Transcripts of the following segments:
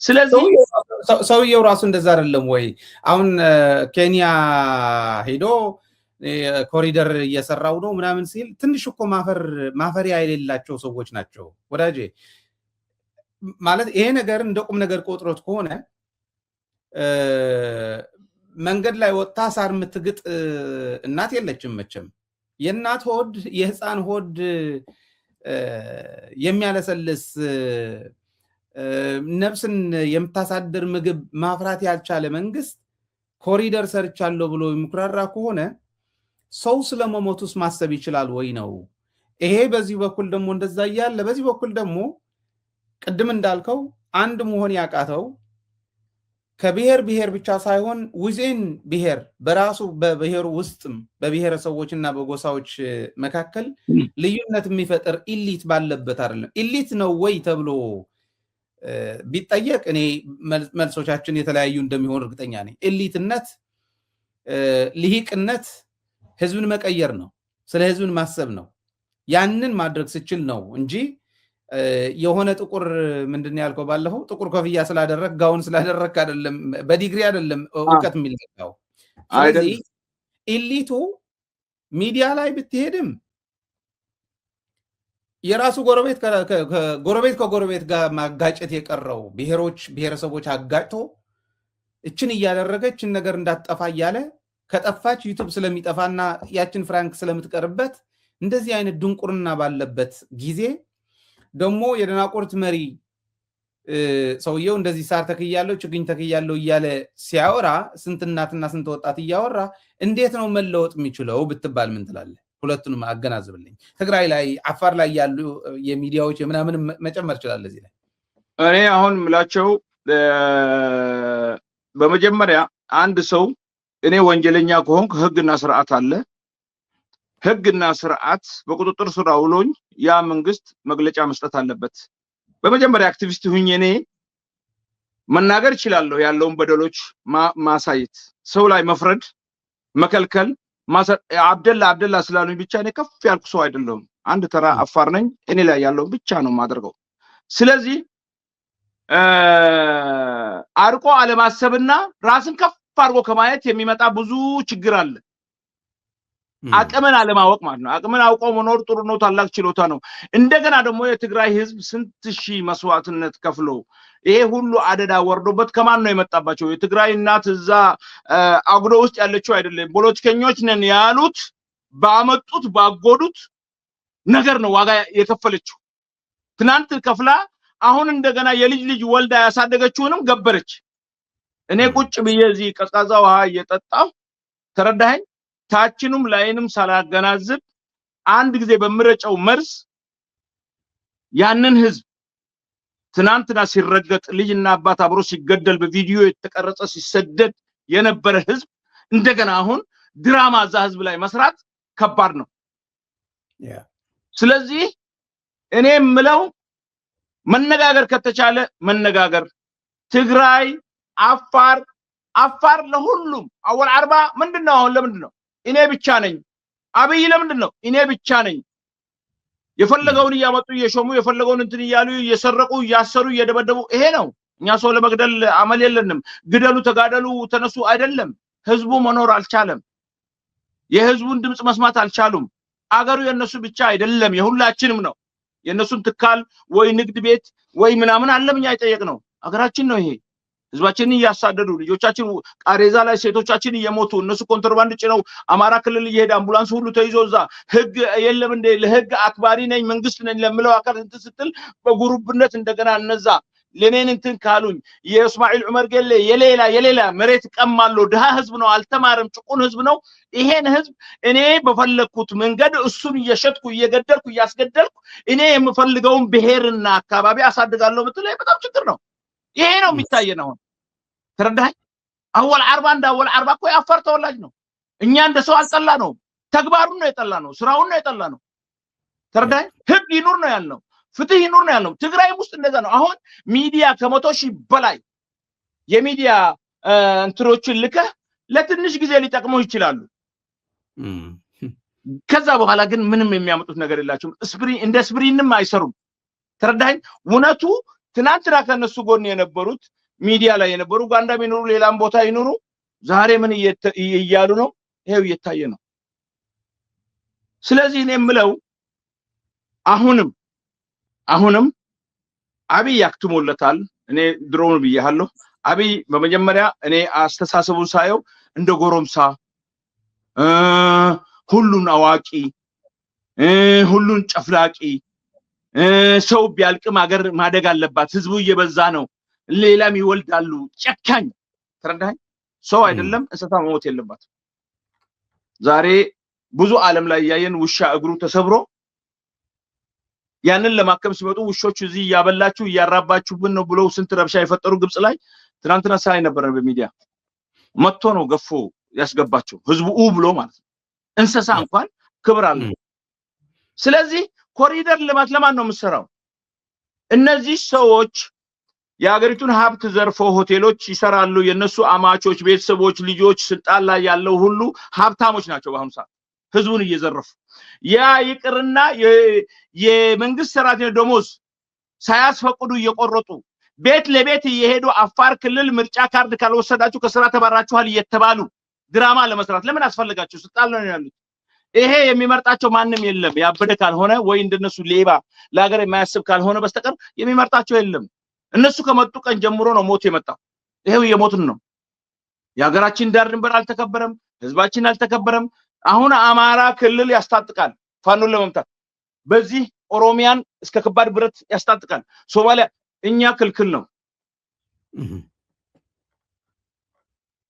ስለዚህ ሰውየው ራሱ እንደዛ አይደለም ወይ? አሁን ኬንያ ሄዶ ኮሪደር እየሰራው ነው ምናምን ሲል ትንሽ እኮ ማፈሪያ የሌላቸው ሰዎች ናቸው ወዳጄ። ማለት ይሄ ነገር እንደ ቁም ነገር ቆጥሮት ከሆነ መንገድ ላይ ወጥታ ሳር የምትግጥ እናት የለችም መቼም። የእናት ሆድ የህፃን ሆድ የሚያለሰልስ ነፍስን የምታሳድር ምግብ ማፍራት ያልቻለ መንግስት ኮሪደር ሰርቻለሁ ብሎ የሚኩራራ ከሆነ ሰው ስለመሞቱስ ማሰብ ይችላል ወይ ነው? ይሄ በዚህ በኩል ደግሞ እንደዛ እያለ በዚህ በኩል ደግሞ ቅድም እንዳልከው አንድ መሆን ያቃተው ከብሔር ብሔር ብቻ ሳይሆን ውዜን ብሔር በራሱ በብሔሩ ውስጥም በብሔረሰቦችና በጎሳዎች መካከል ልዩነት የሚፈጥር ኢሊት ባለበት አይደለም። ኢሊት ነው ወይ ተብሎ ቢጠየቅ እኔ መልሶቻችን የተለያዩ እንደሚሆን እርግጠኛ ነኝ። ኢሊትነት ልሂቅነት ህዝብን መቀየር ነው፣ ስለ ህዝብን ማሰብ ነው። ያንን ማድረግ ስችል ነው እንጂ የሆነ ጥቁር ምንድን ያልከው ባለፈው ጥቁር ኮፍያ ስላደረክ ጋውን ስላደረክ አይደለም፣ በዲግሪ አይደለም እውቀት የሚለካው። ስለዚህ ኢሊቱ ሚዲያ ላይ ብትሄድም የራሱ ጎረቤት ከጎረቤት ጋር ማጋጨት የቀረው ብሔሮች ብሔረሰቦች አጋጭቶ እችን እያደረገችን ነገር እንዳትጠፋ እያለ ከጠፋች ዩቱብ ስለሚጠፋና ያችን ፍራንክ ስለምትቀርበት እንደዚህ አይነት ድንቁርና ባለበት ጊዜ ደግሞ የደናቁርት መሪ ሰውየው እንደዚህ ሳር ተክያለሁ ችግኝ ተክያለሁ እያለ ሲያወራ ስንት እናትና ስንት ወጣት እያወራ እንዴት ነው መለወጥ የሚችለው ብትባል ምን ትላለህ? ሁለቱንም አገናዝብልኝ። ትግራይ ላይ አፋር ላይ ያሉ የሚዲያዎች ምናምን መጨመር ይችላል እዚህ ላይ። እኔ አሁን ምላቸው በመጀመሪያ አንድ ሰው እኔ ወንጀለኛ ከሆንኩ ህግና ስርዓት አለ። ህግና ስርዓት በቁጥጥር ስር አውሎኝ ያ መንግስት መግለጫ መስጠት አለበት። በመጀመሪያ አክቲቪስት ሁኜ እኔ መናገር እችላለሁ፣ ያለውን በደሎች ማሳየት፣ ሰው ላይ መፍረድ፣ መከልከል። አብደላ ስላሉኝ ብቻ እኔ ከፍ ያልኩ ሰው አይደለሁም። አንድ ተራ አፋር ነኝ። እኔ ላይ ያለውን ብቻ ነው ማድረገው። ስለዚህ አርቆ አለማሰብና ራስን ከፍ አርጎ ከማየት የሚመጣ ብዙ ችግር አለ። አቅምን አለማወቅ ማለት ነው። አቅምን አውቆ መኖር ጥሩ ነው፣ ታላቅ ችሎታ ነው። እንደገና ደግሞ የትግራይ ህዝብ ስንት ሺህ መስዋዕትነት ከፍሎ ይሄ ሁሉ አደዳ ወርዶበት ከማን ነው የመጣባቸው? የትግራይ እናት እዛ አጉዶ ውስጥ ያለችው አይደለም። ፖለቲከኞች ነን ያሉት ባመጡት ባጎዱት ነገር ነው ዋጋ የከፈለችው። ትናንት ከፍላ አሁን እንደገና የልጅ ልጅ ወልዳ ያሳደገችውንም ገበረች። እኔ ቁጭ ብዬ እዚህ ቀዝቃዛ ውሃ እየጠጣሁ ተረዳኸኝ፣ ታችንም ላይንም ሳላገናዝብ አንድ ጊዜ በምረጨው መርዝ ያንን ህዝብ ትናንትና ሲረገጥ ልጅና አባት አብሮ ሲገደል በቪዲዮ የተቀረጸ ሲሰደድ የነበረ ህዝብ እንደገና አሁን ድራማ እዛ ህዝብ ላይ መስራት ከባድ ነው። ስለዚህ እኔ የምለው መነጋገር ከተቻለ መነጋገር፣ ትግራይ አፋር ለሁሉም አወል አርባ ምንድነው? አሁን ለምንድነው እኔ ብቻ ነኝ? አብይ ለምንድነው እኔ ብቻ ነኝ? የፈለገውን እያመጡ እየሾሙ የፈለገውን እንትን እያሉ እየሰረቁ እያሰሩ እየደበደቡ ይሄ ነው። እኛ ሰው ለመግደል አመል የለንም። ግደሉ፣ ተጋደሉ፣ ተነሱ አይደለም። ህዝቡ መኖር አልቻለም። የህዝቡን ድምጽ መስማት አልቻሉም። አገሩ የነሱ ብቻ አይደለም፣ የሁላችንም ነው። የነሱን ትካል ወይ ንግድ ቤት ወይ ምናምን አለም እኛ አይጠየቅነው። አገራችን ነው ይሄ። ህዝባችንን እያሳደዱ ልጆቻችን ቃሬዛ ላይ ሴቶቻችን እየሞቱ እነሱ ኮንትሮባንድ ጭነው አማራ ክልል እየሄደ አምቡላንስ ሁሉ ተይዞ እዛ ህግ የለም እንደ ለህግ አክባሪ ነኝ መንግስት ነኝ ለምለው አካል እንትን ስትል በጉሩብነት እንደገና እነዛ ለኔን እንትን ካሉኝ የእስማኤል ዑመር ገለ የሌላ መሬት ቀማለው። ድሃ ህዝብ ነው፣ አልተማረም፣ ጭቁን ህዝብ ነው። ይሄን ህዝብ እኔ በፈለኩት መንገድ እሱን እየሸጥኩ እየገደልኩ እያስገደልኩ እኔ የምፈልገውን ብሔርና አካባቢ አሳድጋለሁ ብትል በጣም ችግር ነው። ይሄ ነው የሚታየው አሁን። ተረዳኸኝ? አወል አርባ እንዳወል አርባ እኮ ያፋር ተወላጅ ነው። እኛ እንደ ሰው አልጠላ ነው፣ ተግባሩን ነው የጠላ ነው፣ ስራውን ነው የጠላ ነው። ተረዳኸኝ? ህግ ይኑር ነው ያልነው፣ ፍትህ ይኑር ነው ያልነው። ትግራይ ውስጥ እንደዛ ነው። አሁን ሚዲያ ከ100,000 በላይ የሚዲያ እንትሮችን ልከህ ለትንሽ ጊዜ ሊጠቅመው ይችላሉ። ከዛ በኋላ ግን ምንም የሚያመጡት ነገር የላቸውም። እንደ ስፕሪንም አይሰሩም። ተረዳኸኝ? እውነቱ ትናንትና ከነሱ ጎን የነበሩት ሚዲያ ላይ የነበሩ ኡጋንዳ ቢኖሩ ሌላም ቦታ ይኖሩ ዛሬ ምን እያሉ ነው? ይሄው እየታየ ነው። ስለዚህ እኔ የምለው አሁንም አብይ ያክትሞለታል። እኔ ድሮውን ብያለሁ። አብይ በመጀመሪያ እኔ አስተሳሰቡን ሳየው እንደ ጎረምሳ ሁሉን አዋቂ ሁሉን ጨፍላቂ ሰው ቢያልቅም ሀገር ማደግ አለባት፣ ህዝቡ እየበዛ ነው፣ ሌላም ይወልዳሉ፣ ጨካኝ ተረዳኸኝ? ሰው አይደለም እንስሳ መሞት የለባት። ዛሬ ብዙ ዓለም ላይ ያየን ውሻ እግሩ ተሰብሮ ያንን ለማከም ሲመጡ ውሾች እዚህ ያበላችሁ ያራባችሁብን ነው ብለው ስንት ረብሻ የፈጠሩ ግብጽ ላይ ትናንትና ሳይ ነበር በሚዲያ መጥቶ ነው ገፎ ያስገባቸው ህዝቡ ብሎ ማለት ነው። እንስሳ እንኳን ክብር አለው። ስለዚህ ኮሪደር ልማት ለማን ነው የምሰራው? እነዚህ ሰዎች የሀገሪቱን ሀብት ዘርፎ ሆቴሎች ይሰራሉ። የነሱ አማቾች፣ ቤተሰቦች፣ ልጆች ስልጣን ላይ ያለው ሁሉ ሀብታሞች ናቸው በአሁኑ ሰዓት ህዝቡን እየዘረፉ። ያ ይቅርና የመንግስት ሰራተኞች ደሞዝ ሳያስፈቅዱ እየቆረጡ ቤት ለቤት እየሄዱ አፋር ክልል ምርጫ ካርድ ካልወሰዳችሁ ከስራ ተባራችኋል እየተባሉ ድራማ ለመስራት ለምን አስፈልጋቸው? ስልጣን ላይ ያሉት ይሄ የሚመርጣቸው ማንም የለም። ያበደ ካልሆነ ወይ እንደነሱ ሌባ ለሀገር የማያስብ ካልሆነ በስተቀር የሚመርጣቸው የለም። እነሱ ከመጡ ቀን ጀምሮ ነው ሞት የመጣው። ይሄው የሞትን ነው። የሀገራችን ዳር ድንበር አልተከበረም፣ ህዝባችን አልተከበረም። አሁን አማራ ክልል ያስታጥቃል ፋኖን ለመምታት፣ በዚህ ኦሮሚያን እስከ ከባድ ብረት ያስታጥቃል። ሶማሊያ እኛ ክልክል ነው፣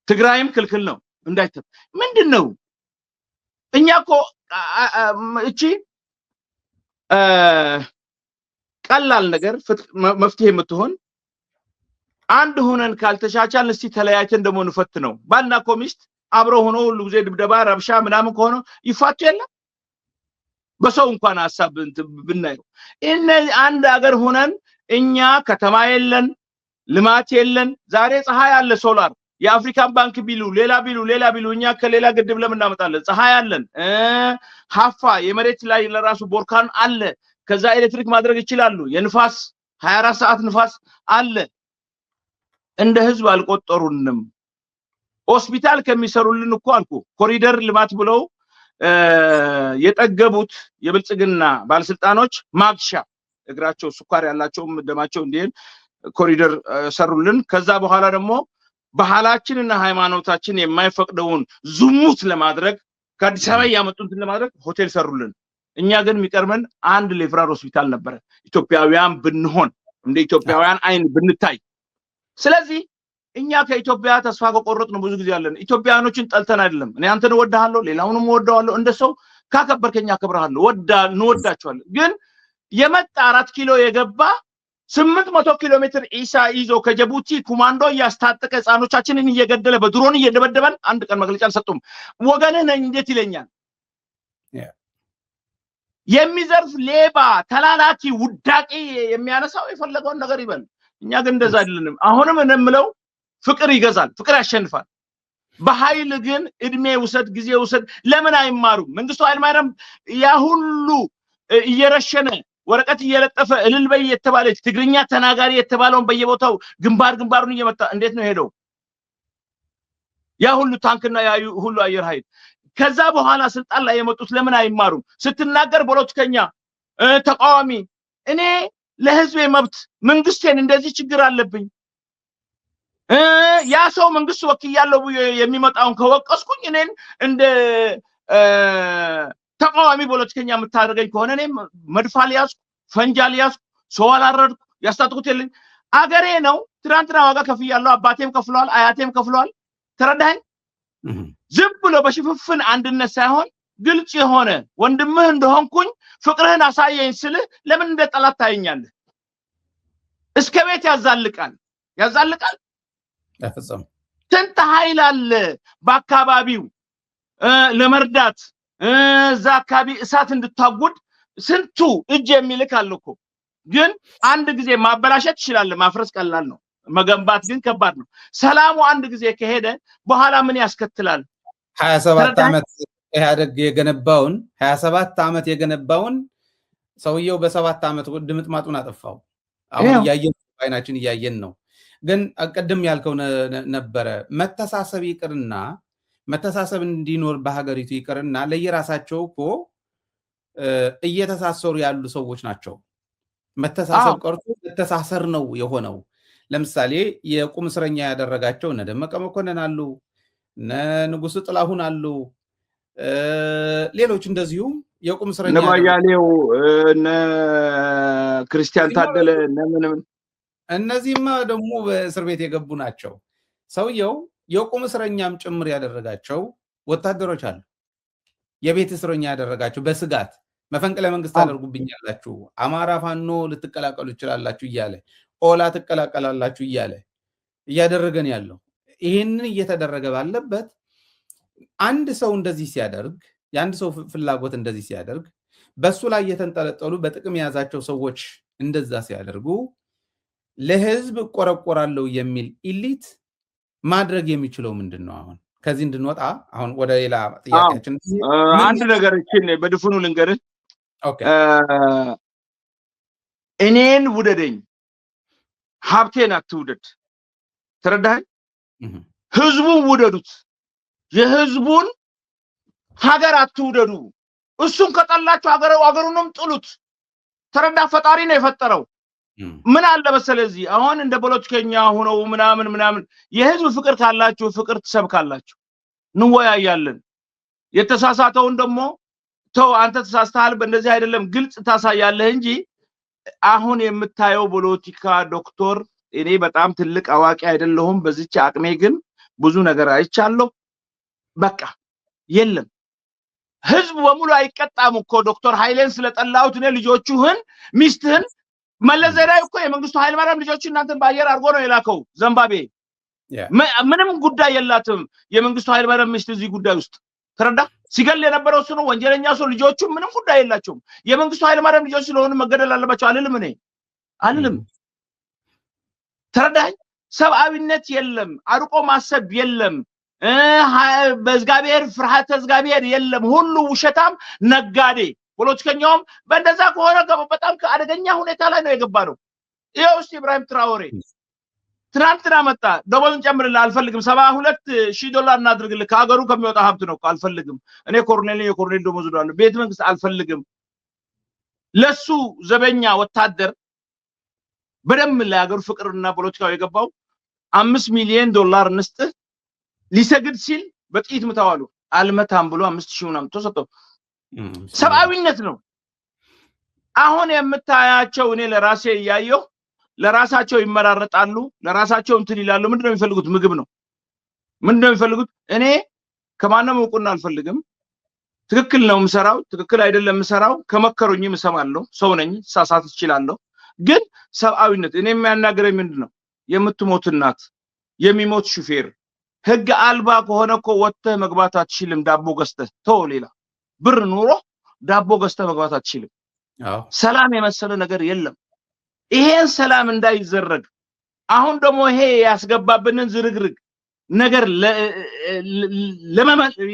ትግራይም ክልክል ነው እንዳይተት። ምንድነው እኛ እኮ እቺ ቀላል ነገር መፍትሄ የምትሆን አንድ ሆነን ካልተሻቻልን እስቲ ተለያይተን ደሞ እንፈት ነው። ባልና ኮሚስት አብረው ሆኖ ሁሉ ጊዜ ድብደባ ረብሻ ምናምን ከሆነ ይፋቱ የለም። በሰው እንኳን ሐሳብ ብናየው አንድ ሀገር ሆነን እኛ ከተማ የለን ልማት የለን። ዛሬ ፀሐይ አለ፣ ሶላር የአፍሪካን ባንክ ቢሉ ሌላ ቢሉ እኛ ከሌላ ግድብ ለምን እናመጣለን? ፀሐይ አለን። ሀፋ የመሬት ላይ ለራሱ ቦርካን አለ። ከዛ ኤሌክትሪክ ማድረግ ይችላሉ። የንፋስ 24 ሰዓት ንፋስ አለ። እንደ ህዝብ አልቆጠሩንም። ሆስፒታል ከሚሰሩልን እኮ አልኩ ኮሪደር ልማት ብለው የጠገቡት የብልጽግና ባለስልጣኖች ማግሻ እግራቸው ስኳር ያላቸውም ደማቸው እንዲል ኮሪደር ሰሩልን። ከዛ በኋላ ደግሞ ባህላችንና ሃይማኖታችን የማይፈቅደውን ዝሙት ለማድረግ ከአዲስ አበባ ያመጡት ለማድረግ ሆቴል ሰሩልን። እኛ ግን የሚቀርመን አንድ ሌፍራር ሆስፒታል ነበር። ኢትዮጵያውያን ብንሆን እንደ ኢትዮጵያውያን አይን ብንታይ። ስለዚህ እኛ ከኢትዮጵያ ተስፋ ከቆረጥን ብዙ ጊዜ አለን። ኢትዮጵያኖችን ጠልተን አይደለም። እኔ አንተን ወዳሃለሁ፣ ሌላውንም ወዳዋለሁ። እንደሰው ካከበርከኝ አከብርሃለሁ፣ እንወዳቸዋለን። ግን የመጣ 4 ኪሎ የገባ 800 ኪሎ ሜትር ኢሳ ይዞ ከጅቡቲ ኮማንዶ ያስታጠቀ ህፃኖቻችንን እየገደለ በድሮን እየደበደበን አንድ ቀን መግለጫ አልሰጡም። ወገንህ ነኝ እንዴት ይለኛል? የሚዘርፍ ሌባ ተላላኪ ውዳቂ የሚያነሳው የፈለገውን ነገር ይበል። እኛ ግን እንደዛ አይደለንም። አሁንም እንምለው ፍቅር ይገዛል፣ ፍቅር ያሸንፋል። በኃይል ግን እድሜ ውሰድ ጊዜ ውሰድ ለምን አይማሩም? መንግስቱ ኃይለማርያም ያ ሁሉ እየረሸነ ወረቀት እየለጠፈ እልልበይ የተባለች ትግርኛ ተናጋሪ የተባለውን በየቦታው ግንባሩን እየመታ እንዴት ነው ሄደው? ያ ሁሉ ታንክና ያ ሁሉ አየር ኃይል ከዛ በኋላ ስልጣን ላይ የመጡት ለምን አይማሩም? ስትናገር ፖለቲከኛ ተቃዋሚ እኔ ለህዝብ መብት መንግስቴን እንደዚህ ችግር አለብኝ ያ ሰው መንግስት ወክያለሁ የሚመጣውን ከወቀስኩኝ እኔን እንደ ተቃዋሚ ፖለቲከኛ የምታደርገኝ ከሆነ እኔ መድፋል ያዝኩ ፈንጃል ያዝኩ ሰው አላረድኩ ያስታጥቁት የለኝ አገሬ ነው። ትናንትና ዋጋ ከፍያለሁ፣ አባቴም ከፍሏል፣ አያቴም ከፍሏል። ተረዳኸኝ? ዝም ብሎ በሽፍፍን አንድነት ሳይሆን ግልጽ የሆነ ወንድምህ እንደሆንኩኝ ፍቅርህን አሳየኝ ስልህ ለምን እንደ ጠላት ታየኛለህ? እስከ ቤት ያዛልቃል ያፈጸም ስንት ኃይል አለ በአካባቢው ለመርዳት እዛ አካባቢ እሳት እንድታጉድ ስንቱ እጅ የሚልክ አለ እኮ። ግን አንድ ጊዜ ማበላሸት ይችላል፣ ማፍረስ ቀላል ነው፣ መገንባት ግን ከባድ ነው። ሰላሙ አንድ ጊዜ ከሄደ በኋላ ምን ያስከትላል? 27 ዓመት ኢህአዴግ የገነባውን 27 ዓመት የገነባውን ሰውየው በ7 ዓመት ድምጥማጡን አጠፋው። አሁን ያየን አይናችን እያየን ነው። ግን ቀደም ያልከው ነበረ መተሳሰብ ይቅርና መተሳሰብ እንዲኖር በሀገሪቱ ይቅርና ለየራሳቸው እኮ እየተሳሰሩ ያሉ ሰዎች ናቸው። መተሳሰብ ቀርቶ መተሳሰር ነው የሆነው። ለምሳሌ የቁም እስረኛ ያደረጋቸው እነ ደመቀ መኮንን አሉ፣ እነ ንጉሱ ጥላሁን አሉ፣ ሌሎች እንደዚሁም የቁም እስረኛ ነባያሌው እነ ክርስቲያን ታደለ እነ ምንም እነዚህማ ደግሞ በእስር ቤት የገቡ ናቸው። ሰውየው የቁም እስረኛም ጭምር ያደረጋቸው ወታደሮች አሉ። የቤት እስረኛ ያደረጋቸው በስጋት መፈንቅለ መንግስት አደርጉብኛላችሁ፣ አማራ ፋኖ ልትቀላቀሉ ይችላላችሁ እያለ ኦላ ትቀላቀላላችሁ እያለ እያደረገን ያለው ይህንን እየተደረገ ባለበት አንድ ሰው እንደዚህ ሲያደርግ የአንድ ሰው ፍላጎት እንደዚህ ሲያደርግ በሱ ላይ የተንጠለጠሉ በጥቅም የያዛቸው ሰዎች እንደዛ ሲያደርጉ ለህዝብ ቆረቆራለሁ የሚል ኢሊት ማድረግ የሚችለው ምንድን ነው? አሁን ከዚህ እንድንወጣ አሁን ወደ ሌላ ጥያቄያችን አንድ ነገር እቺን በድፍኑ ልንገርህ። እኔን ውደደኝ ሀብቴን አትውደድ። ተረዳኸኝ? ህዝቡን ውደዱት፣ የህዝቡን ሀገር አትውደዱ። እሱን ከጠላችሁ ሀገሩንም ጥሉት። ተረዳ? ፈጣሪ ነው የፈጠረው። ምን አለ መሰለዚህ አሁን እንደ ፖለቲከኛ ሆነው ምናምን የህዝብ ፍቅር ካላችሁ ፍቅር ትሰብካላችሁ፣ እንወያያለን። የተሳሳተውን ደግሞ ተው አንተ ተሳስተሃል በእንደዚህ አይደለም ግልጽ ታሳያለህ እንጂ አሁን የምታየው ፖለቲካ ዶክተር እኔ በጣም ትልቅ አዋቂ አይደለሁም። በዚች አቅሜ ግን ብዙ ነገር አይቻለሁ። በቃ የለም ህዝብ በሙሉ አይቀጣም እኮ ዶክተር ኃይሌን ስለጠላሁት እኔ ልጆቹህን ሚስትህን መለስ ዜናዊ እኮ የመንግስቱ ኃይለማርያም ልጆቹ እናንተን በአየር አድርጎ ነው የላከው ዘምባቤ። ምንም ጉዳይ የላትም የመንግስቱ ኃይለማርያም ሚስት እዚህ ጉዳይ ውስጥ። ተረዳ? ሲገል የነበረው እሱ ነው፣ ወንጀለኛ ሰው። ልጆቹ ምንም ጉዳይ የላቸውም። የመንግስቱ ኃይለማርያም ልጆች ስለሆኑ መገደል አለባቸው አልልም እኔ አልልም። ተረዳኝ? ሰብአዊነት የለም፣ አርቆ ማሰብ የለም፣ በእግዚአብሔር ፍርሃተ እግዚአብሔር የለም። ሁሉ ውሸታም ነጋዴ። ፖለቲከኛውም በእንደዛ ከሆነ በጣም ከአደገኛ ሁኔታ ላይ ነው የገባነው። ይኸው እስቲ ኢብራሂም ትራኦሬ ትናንትና መጣ። ደሞዝን ጨምርልህ አልፈልግም፣ $72,000 እናድርግልህ፣ ከሀገሩ ከሚወጣ ሀብት ነው አልፈልግም። እኔ ኮርኔል የኮርኔል ደሞዝ ዶላር ቤተ መንግስት አልፈልግም። ለሱ ዘበኛ ወታደር በደም ለሀገሩ ፍቅርና ፖለቲካው የገባው $5 ሚሊዮን እንስጥህ ሊሰግድ ሲል በጥይት ምታዋሉ አልመታም ብሎ 5,000 ምናምን ተሰጠው። ሰብአዊነት ነው። አሁን የምታያቸው እኔ ለራሴ እያየሁ ለራሳቸው ይመራረጣሉ፣ ለራሳቸው እንትን ይላሉ። ምንድነው የሚፈልጉት? ምግብ ነው። ምንድነው የሚፈልጉት? እኔ ከማንም እውቅና አልፈልግም። ትክክል ነው የምሰራው፣ ትክክል አይደለም የምሰራው፣ ከመከሩኝም እሰማለሁ። ሰው ነኝ፣ ሳሳት እችላለሁ። ግን ሰብአዊነት እኔ የሚያናገረኝ ምንድነው? የምትሞት እናት፣ የሚሞት ሹፌር ህግ አልባ ከሆነ እኮ ወጥተህ መግባት አትችልም። ዳቦ ገዝተህ ተው፣ ሌላ ብር ኑሮ ዳቦ ገዝተህ መግባት አትችልም። ሰላም የመሰለ ነገር የለም። ይሄን ሰላም እንዳይዘረግ አሁን ደግሞ ይሄ ያስገባብንን ዝርግርግ ነገር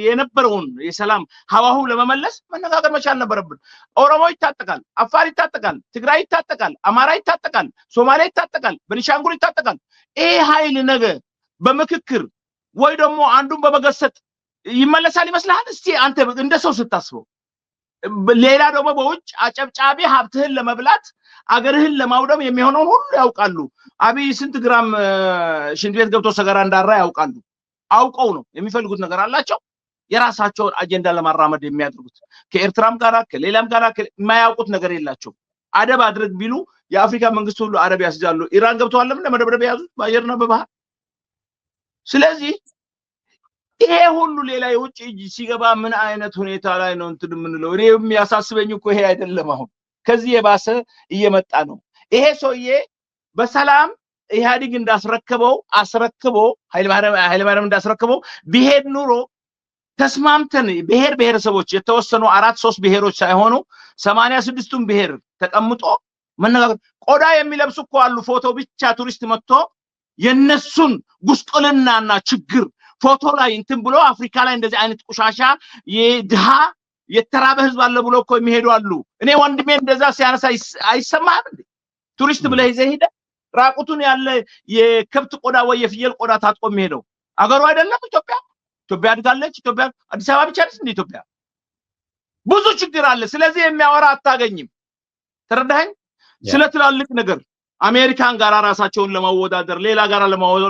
የነበረውን የሰላም ሀዋሁ ለመመለስ መነጋገር መቻል ነበረብን። ኦሮሞ ይታጠቃል፣ አፋር ይታጠቃል፣ ትግራይ ይታጠቃል፣ አማራ ይታጠቃል፣ ሶማሌ ይታጠቃል፣ ቤኒሻንጉል ይታጠቃል። ይሄ ኃይል ነገ በምክክር ወይ ደግሞ አንዱን በመገሰጥ ይመለሳል ይመስልሃል? እስቲ አንተ እንደ ሰው ስታስበው። ሌላ ደግሞ በውጭ አጨብጫቢ ሀብትህን ለመብላት አገርህን ለማውደም የሚሆነውን ሁሉ ያውቃሉ። አብይ ስንት ግራም ሽንት ቤት ገብቶ ሰገራ እንዳራ ያውቃሉ። አውቀው ነው የሚፈልጉት ነገር አላቸው። የራሳቸውን አጀንዳ ለማራመድ የሚያደርጉት ከኤርትራም ጋራ ከሌላም ጋራ የማያውቁት ነገር የላቸው። አደብ አድርግ ቢሉ የአፍሪካ መንግስት ሁሉ አደብ ያስይዛሉ። ኢራን ገብተዋል ለመደብደብ የያዙት በአየርና በባህር። ስለዚህ ይሄ ሁሉ ሌላ የውጭ እጅ ሲገባ ምን አይነት ሁኔታ ላይ ነው እንትን የምንለው? እኔ የሚያሳስበኝ እኮ ይሄ አይደለም። አሁን ከዚህ የባሰ እየመጣ ነው። ይሄ ሰውዬ በሰላም ኢህአዴግ እንዳስረከበው አስረክቦ ኃይለማርያም እንዳስረክበው ቢሄድ ኑሮ ተስማምተን ብሔር ብሔረሰቦች የተወሰኑ 4-3 ብሔሮች ሳይሆኑ 86ቱም ብሔር ተቀምጦ መነጋገር። ቆዳ የሚለብሱ እኮ አሉ። ፎቶ ብቻ ቱሪስት መጥቶ የነሱን ጉስቁልናና ችግር ፎቶ ላይ እንትን ብሎ አፍሪካ ላይ እንደዚህ አይነት ቆሻሻ የድሃ የተራበ ህዝብ አለ ብሎ እኮ የሚሄዱ አሉ። እኔ ወንድሜ እንደዛ ሲያነሳ አይሰማህም እንዴ? ቱሪስት ብለህ ይዘህ ሄደ ራቁቱን ያለ የከብት ቆዳ ወይ የፍየል ቆዳ ታጥቆ የሚሄደው አገሩ አይደለም ኢትዮጵያ አድጋለች ኢትዮጵያ አዲስ አበባ ብቻ ነች እንደ ኢትዮጵያ ብዙ ችግር አለ ስለዚህ የሚያወራ አታገኝም ተረዳኸኝ ስለ ትላልቅ ነገር አሜሪካን ጋር ራሳቸውን ለማወዳደር ሌላ ጋር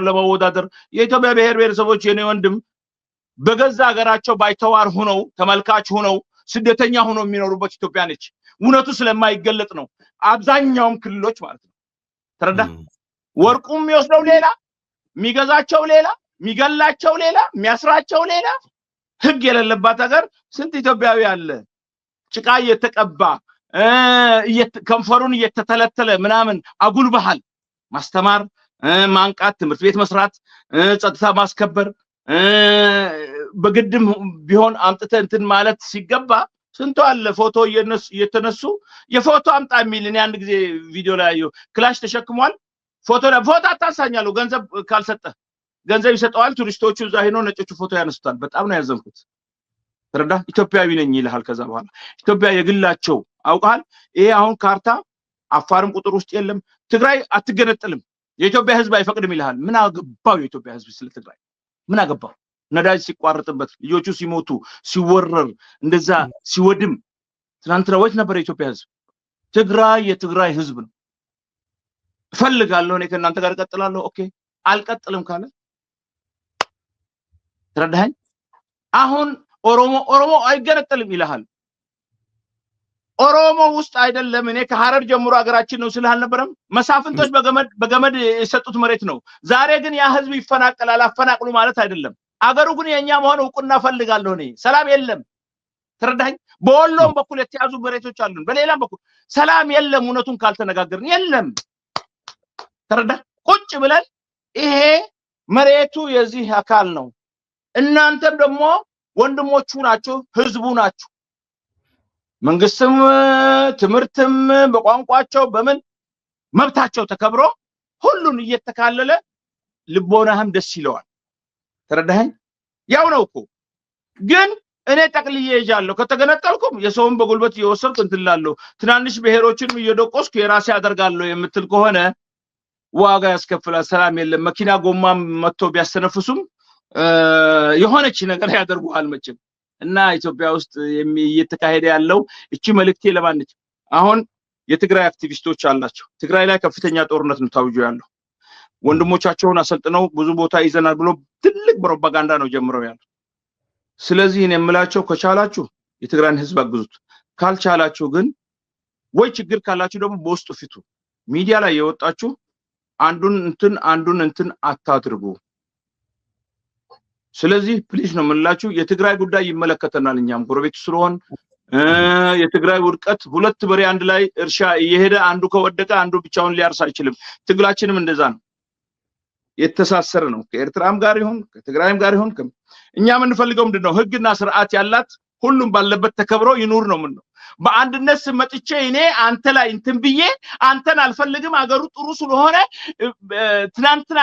ለማወዳደር የኢትዮጵያ ብሔረሰቦች የኔ ወንድም በገዛ ሀገራቸው ባይተዋር ሆነው ተመልካች ሆነው ስደተኛ ሆነው የሚኖሩበት ኢትዮጵያ ነች እውነቱ ስለማይገለጥ ነው አብዛኛውም ክልሎች ማለት ነው ተረዳ ወርቁም የሚወስደው ሌላ የሚገዛቸው ሌላ የሚገላቸው ሌላ የሚያስራቸው ሌላ ህግ የሌለባት ሀገር ስንት ኢትዮጵያዊ አለ ጭቃ እየተቀባ ከንፈሩን እየተተለተለ ምናምን አጉል ባህል ማስተማር ማንቃት ትምህርት ቤት መስራት ጸጥታ ማስከበር በግድም ቢሆን አምጥተ እንትን ማለት ሲገባ ስንቱ አለ ፎቶ እየተነሱ የፎቶ አምጣ የሚል እኔ አንድ ጊዜ ቪዲዮ ላይ አየሁ ክላሽ ተሸክሟል ፎቶ አታሳኛሉ ገንዘብ ካልሰጠ ገንዘብ ይሰጣዋል ቱሪስቶቹ እዛ ሄኖ ነጮቹ ፎቶ ያነሱታል በጣም ነው ያዘንኩት ተረዳ ኢትዮጵያዊ ነኝ ይልሃል ከዛ በኋላ ኢትዮጵያ የግላቸው አውቃል ይሄ አሁን ካርታ አፋርም ቁጥር ውስጥ የለም ትግራይ አትገነጥልም የኢትዮጵያ ህዝብ አይፈቅድም ይልሃል ምን አገባው የኢትዮጵያ ህዝብ ስለ ትግራይ ምን አገባው ነዳጅ ሲቋርጥበት ልጆቹ ሲሞቱ ሲወረር እንደዛ ሲወድም ትናንትና ወይስ ነበር የኢትዮጵያ ህዝብ ትግራይ የትግራይ ህዝብ ነው ፈልጋለሁ እኔ ከእናንተ ጋር እቀጥላለሁ ኦኬ አልቀጥልም ካለ ተረዳኸኝ አሁን ኦሮሞ አይገነጥልም ይልሃል ኦሮሞ ውስጥ አይደለም እኔ ከሐረር ጀምሮ ሀገራችን ነው ስለሃል ነበርም መሳፍንቶች በገመድ የሰጡት መሬት ነው ዛሬ ግን ያ ህዝብ ይፈናቀላል አፈናቅሉ ማለት አይደለም አገሩ ግን የኛ መሆን እውቅና ፈልጋለሁ እኔ ሰላም የለም ተረዳኸኝ በወሎም በኩል የተያዙ መሬቶች አሉን በሌላም በኩል ሰላም የለም እውነቱን ካልተነጋገርን የለም ተረዳ ቁጭ ብለን ይሄ መሬቱ የዚህ አካል ነው እናንተም ደግሞ ወንድሞቹ ናችሁ ህዝቡ ናችሁ መንግስትም ትምርትም በቋንቋቸው በምን መብታቸው ተከብሮ ሁሉን እየተካለለ ልቦናህም ደስ ይለዋል ተረዳኸኝ ያው ነው እኮ ግን እኔ ጠቅልዬ ይዣለሁ ከተገነጠልኩም የሰውን በጉልበት እየወሰድኩ እንትላለሁ ትናንሽ ብሔሮችንም እየደቆስኩ የራሴ አደርጋለሁ የምትል ከሆነ ዋጋ ያስከፍላል ሰላም የለም መኪና ጎማም መጥቶ ቢያስተነፍሱም የሆነች ነገር ያደርጉሃል መቼም እና ኢትዮጵያ ውስጥ እየተካሄደ ያለው እቺ መልክቴ ለማንች አሁን የትግራይ አክቲቪስቶች አላቸው ትግራይ ላይ ከፍተኛ ጦርነት ነው ታውጆ ያለው ወንድሞቻቸውን አሰልጥነው ብዙ ቦታ ይዘናል ብሎ ትልቅ ፕሮፓጋንዳ ነው ጀምረው ያለው ስለዚህ እኔ የምላቸው ከቻላችሁ የትግራይን ህዝብ አግዙት ካልቻላችሁ ግን ወይ ችግር ካላችሁ ደግሞ በውስጡ ፊቱ ሚዲያ ላይ የወጣችሁ አንዱን እንትን አታድርጉ ስለዚህ ፕሊዝ ነው የምላችሁ የትግራይ ጉዳይ ይመለከተናል እኛም ጎረቤት ስለሆን የትግራይ ውድቀት ሁለት በሬ አንድ ላይ እርሻ እየሄደ አንዱ ከወደቀ አንዱ ብቻውን ሊያርስ አይችልም ትግላችንም እንደዛ ነው የተሳሰረ ነው ከኤርትራም ጋር ይሁን ከትግራይም ጋር ይሁን እኛ የምንፈልገው ምንድነው ህግና ስርዓት ያላት ሁሉም ባለበት ተከብሮ ይኑር ነው ምን ነው በአንድነት ስመጥቼ እኔ አንተ ላይ እንትን ብዬ አንተን አልፈልግም አገሩ ጥሩ ስለሆነ ትናንትና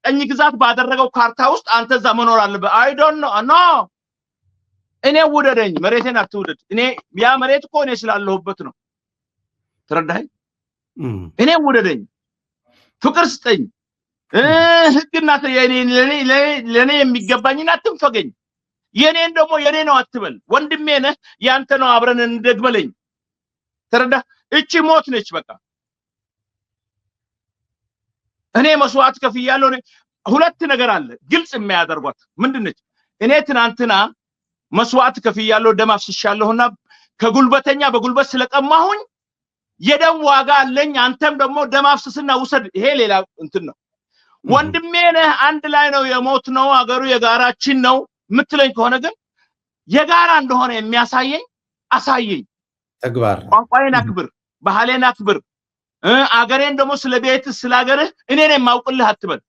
ቀኝ ግዛት ባደረገው ካርታ ውስጥ አንተ እዛ መኖር አለበት አይ ዶንት ኖ እኔ ውደደኝ መሬቴን አትውደድ እኔ ያ መሬት እኮ እኔ ስላለሁበት ነው ተረዳኸኝ እኔ ውደደኝ ፍቅር ስጠኝ ህግና ለኔ የሚገባኝና አትንፈገኝ የኔን ደግሞ የኔ ነው አትበል ወንድሜ ነህ ያንተ ነው አብረን እንደግበለኝ ተረዳ እቺ ሞት ነች በቃ እኔ መስዋዕት ከፍያለሁ ሁለት ነገር አለ ግልጽ የሚያደርጓት ምንድነች እኔ ትናንትና መስዋዕት ከፍያለሁ ደም አፍስሻለሁና ከጉልበተኛ በጉልበት ስለቀማሁኝ የደም ዋጋ አለኝ አንተም ደግሞ ደም አፍስስና ውሰድ ይሄ ሌላ እንትን ነው ወንድሜ ነህ አንድ ላይ ነው የሞት ነው አገሩ የጋራችን ነው ምትለኝ ከሆነ ግን የጋራ እንደሆነ የሚያሳየኝ አሳየኝ ተግባር ቋንቋዬን አክብር ባህሌን አክብር አገሬን ደግሞ ስለቤት ስለአገርህ እኔ ነኝ የማውቅልህ አትበል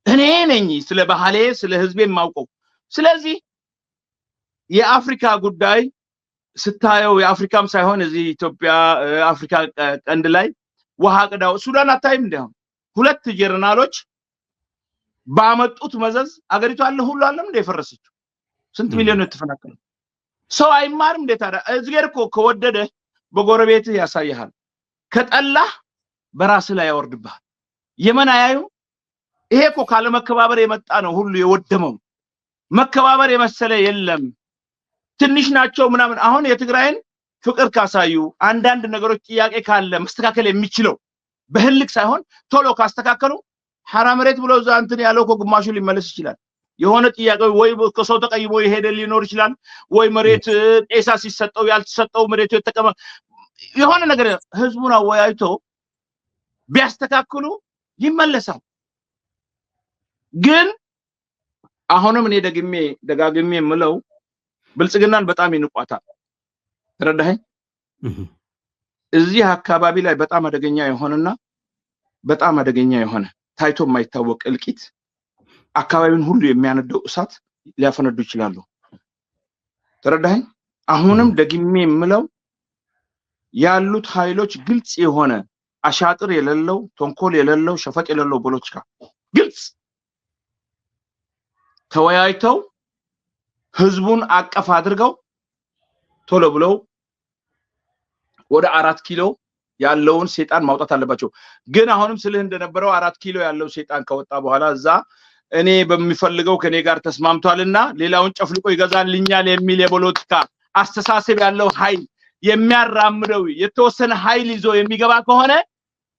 እኔ ነኝ ስለ ባህሌ ስለ ህዝቤ የማውቀው ስለዚህ የአፍሪካ ጉዳይ ስታየው የአፍሪካም ሳይሆን እዚህ ኢትዮጵያ አፍሪካ ቀንድ ላይ ውሃ ቅዳው ሱዳን አታይም እንደው ሁለት ጀነራሎች ባመጡት መዘዝ አገሪቱ አለ ሁሉ አለም እንደፈረሰችው ስንት ሚሊዮን ተፈናቀለ ሰው አይማርም እንደታዳ እዝገር እኮ ከወደደ በጎረቤት ያሳያል ከጠላህ በራስ ላይ ያወርድብሃል። የመን አያዩ ይሄ እኮ ካለ መከባበር የመጣ ነው ሁሉ የወደመው። መከባበር የመሰለ የለም። ትንሽ ናቸው ምናምን። አሁን የትግራይን ፍቅር ካሳዩ አንዳንድ ነገሮች ጥያቄ ካለ መስተካከል የሚችለው በህልክ ሳይሆን ቶሎ ካስተካከሉ ሐራ መሬት ብሎ እዛ እንትን ያለው እኮ ግማሹ ሊመለስ ይችላል። የሆነ ጥያቄ ወይ ከሰው ተቀይሞ የሄደ ሊኖር ይችላል፣ ወይ መሬት ጤሳ ሲሰጠው ያልተሰጠው መሬቱ የተቀመ የሆነ ነገር ህዝቡን አወያይቶ ቢያስተካክሉ ይመለሳል። ግን አሁንም እኔ ደጋግሜ የምለው ብልጽግናን በጣም ይንቋታል። ተረዳኸኝ? እዚህ አካባቢ ላይ በጣም አደገኛ የሆነ ታይቶ የማይታወቅ እልቂት አካባቢውን ሁሉ የሚያነደው እሳት ሊያፈነዱ ይችላሉ። ተረዳኸኝ? አሁንም ደግሜ የምለው ያሉት ኃይሎች ግልጽ የሆነ አሻጥር የሌለው ተንኮል የሌለው ሸፈጥ የሌለው ፖለቲካ ግልጽ ተወያይተው ህዝቡን አቀፍ አድርገው ቶሎ ብለው ወደ 4 ኪሎ ያለውን ሰይጣን ማውጣት አለባቸው። ግን አሁንም ስልህ እንደነበረው 4 ኪሎ ያለው ሰይጣን ከወጣ በኋላ እዛ እኔ በሚፈልገው ከኔ ጋር ተስማምቷልና ሌላውን ጨፍልቆ ይገዛልኛል የሚል የፖለቲካ አስተሳሰብ ያለው ኃይል የሚያራምደው የተወሰነ ኃይል ይዞ የሚገባ ከሆነ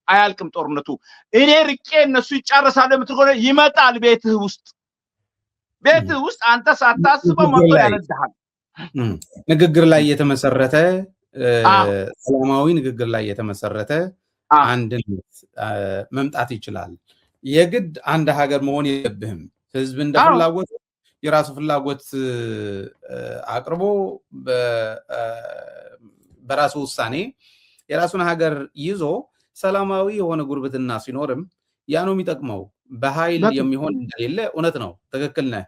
አያልቅም ጦርነቱ። እኔ ርቄ እነሱ ይጫረሳሉ የምትሆነ ይመጣል ቤትህ ውስጥ አንተ ሳታስበው መጥቶ ያነዳሃል። ንግግር ላይ የተመሰረተ ሰላማዊ ንግግር ላይ የተመሰረተ አንድነት መምጣት ይችላል። የግድ አንድ ሀገር መሆን የለብህም። ህዝብ እንደ ፍላጎት የራሱ ፍላጎት አቅርቦ በራሱ ውሳኔ የራሱን ሀገር ይዞ ሰላማዊ የሆነ ጉርብትና ሲኖርም ያ ነው የሚጠቅመው። በኃይል የሚሆን እንደሌለ እውነት ነው። ትክክል ነህ።